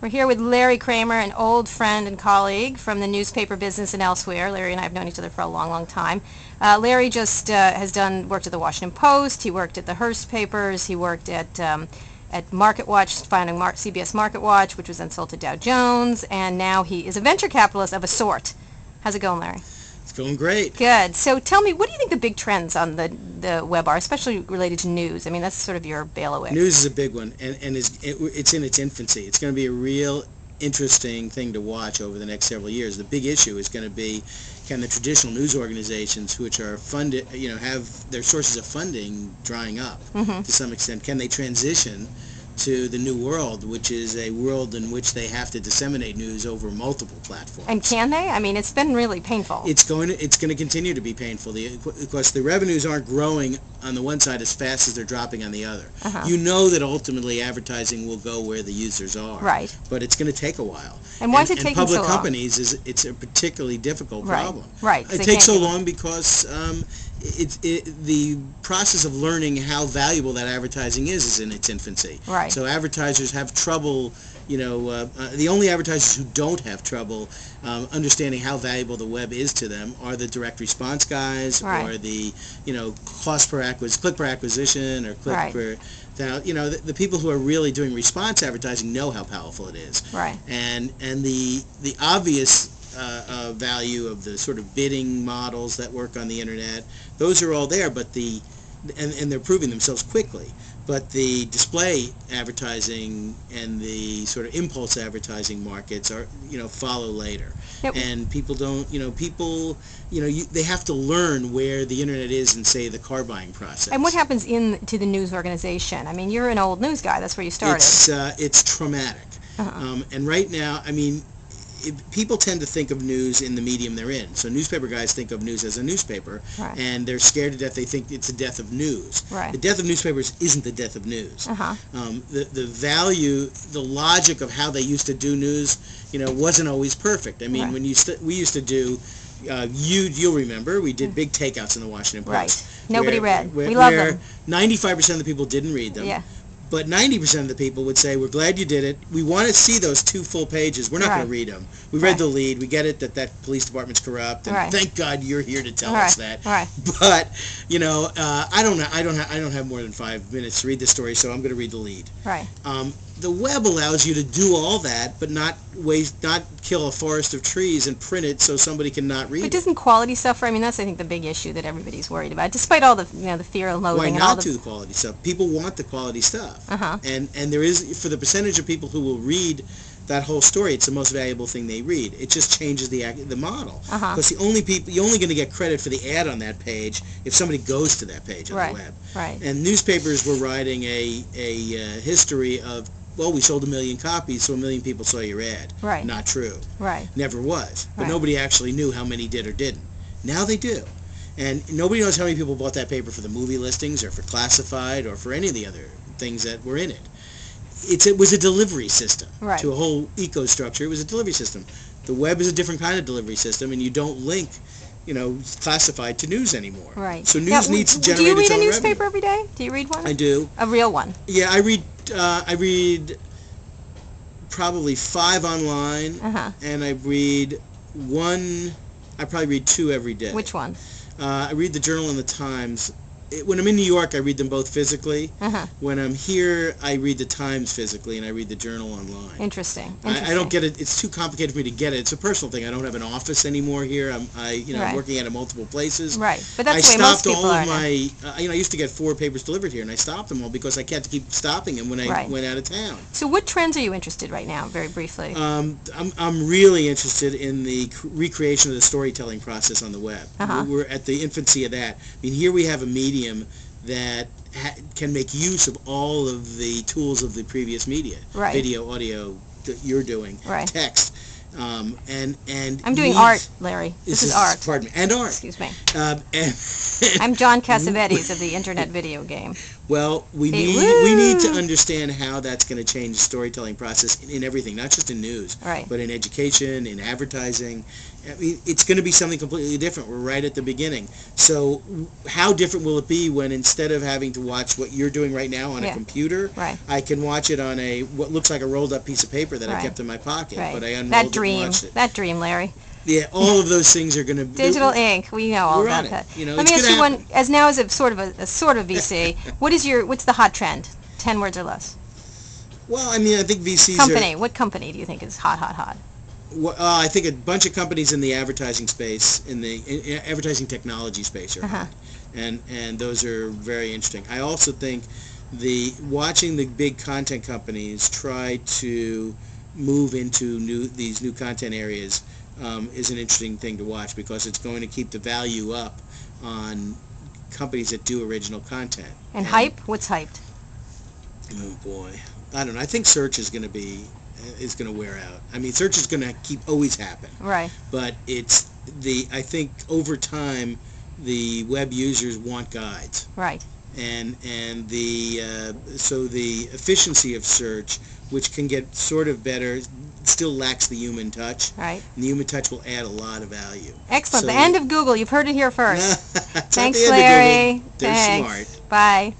We're here with Larry Kramer, an old friend and colleague from the newspaper business and elsewhere. Larry and I have known each other for a long, long time. Larry just worked at the Washington Post. He worked at the Hearst papers. He worked at Market Watch, founding CBS Market Watch, which was then sold to Dow Jones, and now he is a venture capitalist of a sort. How's it going, Larry? It's going great. Good. So tell me, what do you think the big trends on the web are, especially related to news? I mean, that's sort of your bailiwick. News is a big one, and it's in its infancy. It's going to be a real interesting thing to watch over the next several years. The big issue is going to be, can the traditional news organizations, which are funded, have their sources of funding drying up to some extent, can they transition to the new world, which is a world in which they have to disseminate news over multiple platforms? And can they? I mean, it's been really painful. It's going to continue to be painful because the revenues aren't growing on the one side as fast as they're dropping on the other. You know that ultimately advertising will go where the users are. Right. But it's going to take a while. And why is it taking so long? Public companies, it's a particularly difficult problem. Right. It takes so long because the process of learning how valuable that advertising is in its infancy. Right. So advertisers have trouble, the only advertisers who don't have trouble understanding how valuable the web is to them are the direct response guys, or the, click per acquisition, or click per, the people who are really doing response advertising know how powerful it is. Right. And the obvious value of the sort of bidding models that work on the internet, those are all there, but and they're proving themselves quickly. But the display advertising and the sort of impulse advertising markets are, follow later. Yep. And people don't, they have to learn where the internet is in, say, the car buying process. And what happens to the news organization? I mean, you're an old news guy. That's where you started. It's traumatic. And right now, I mean, people tend to think of news in the medium they're in. So newspaper guys think of news as a newspaper, and they're scared to death. They think it's the death of news. Right. The death of newspapers isn't the death of news. The value, the logic of how they used to do news, wasn't always perfect. I mean, when we used to do, you'll remember, we did big takeouts in the Washington Post. Right. Nobody read. We love them. 95% of the people didn't read them. Yeah. But 90% of the people would say, we're glad you did it. We want to see those 2 full pages. We're not going to read them. We read the lead. We get it that police department's corrupt, and thank God you're here to tell us that. But, I don't have more than 5 minutes to read this story, so I'm going to read the lead. The web allows you to do all that, but not kill a forest of trees and print it so somebody can not read it. But doesn't quality suffer? I mean, that's, I think, the big issue that everybody's worried about, despite all the the fear and loathing. Why and not all the quality stuff? People want the quality stuff. And there is, for the percentage of people who will read that whole story, it's the most valuable thing they read. It just changes the model. Because you're only going to get credit for the ad on that page if somebody goes to that page on the web. And newspapers were writing a history of, well, we sold 1 million copies, so 1 million people saw your ad. Not true. Never was. But nobody actually knew how many did or didn't. Now they do. And nobody knows how many people bought that paper for the movie listings or for classified or for any of the other things that were in it. It was a delivery system to a whole eco-structure. It was a delivery system. The web is a different kind of delivery system, and you don't link, classified to news anymore. So news needs to generate its own revenue. Do you read a newspaper every day? Do you read one? I do. A real one? Yeah, I read probably 5 online, and I probably read 2 every day. Which one? I read the Journal and the Times. When I'm in New York, I read them both physically. When I'm here, I read the Times physically, and I read the Journal online. Interesting. I don't get it. It's too complicated for me to get it. It's a personal thing. I don't have an office anymore here. I'm working out of multiple places. But that's the way most people are now. I used to get 4 papers delivered here, and I stopped them all because I had to keep stopping them when I went out of town. So what trends are you interested right now, very briefly? I'm really interested in the recreation of the storytelling process on the web. We're at the infancy of that. I mean, here we have a medium that can make use of all of the tools of the previous media, video, audio that you're doing, text, and I'm doing art, Larry. This is art. Pardon me, and art. Excuse me. I'm John Cassavetes of the Internet Video Game. Well, we need to understand how that's going to change the storytelling process in everything, not just in news, but in education, in advertising, I mean, it's going to be something completely different. We're right at the beginning. So how different will it be when instead of having to watch what you're doing right now on a computer, I can watch it on what looks like a rolled up piece of paper that I kept in my pocket, but I unrolled it and watched it. That dream, Larry. Yeah, all of those things are going to digital ink. We know all about that. You know, let me ask you one. As now as a sort of VC, what's the hot trend? 10 words or less. Well, I mean, I think VCs What company do you think is hot? Well, I think a bunch of companies in the advertising space, in the advertising technology space, are hot, and those are very interesting. I also think watching the big content companies try to move into these new content areas is an interesting thing to watch, because it's going to keep the value up on companies that do original content. And hype? What's hyped? Oh boy, I don't know. I think search is going to wear out. I mean, search is going to always happen. Right. But I think over time, the web users want guides. Right. And so the efficiency of search, which can get sort of better, still lacks the human touch. Right. And the human touch will add a lot of value. Excellent. So, the end of Google. You've heard it here first. Thanks, Larry. They're Thanks. smart. Bye.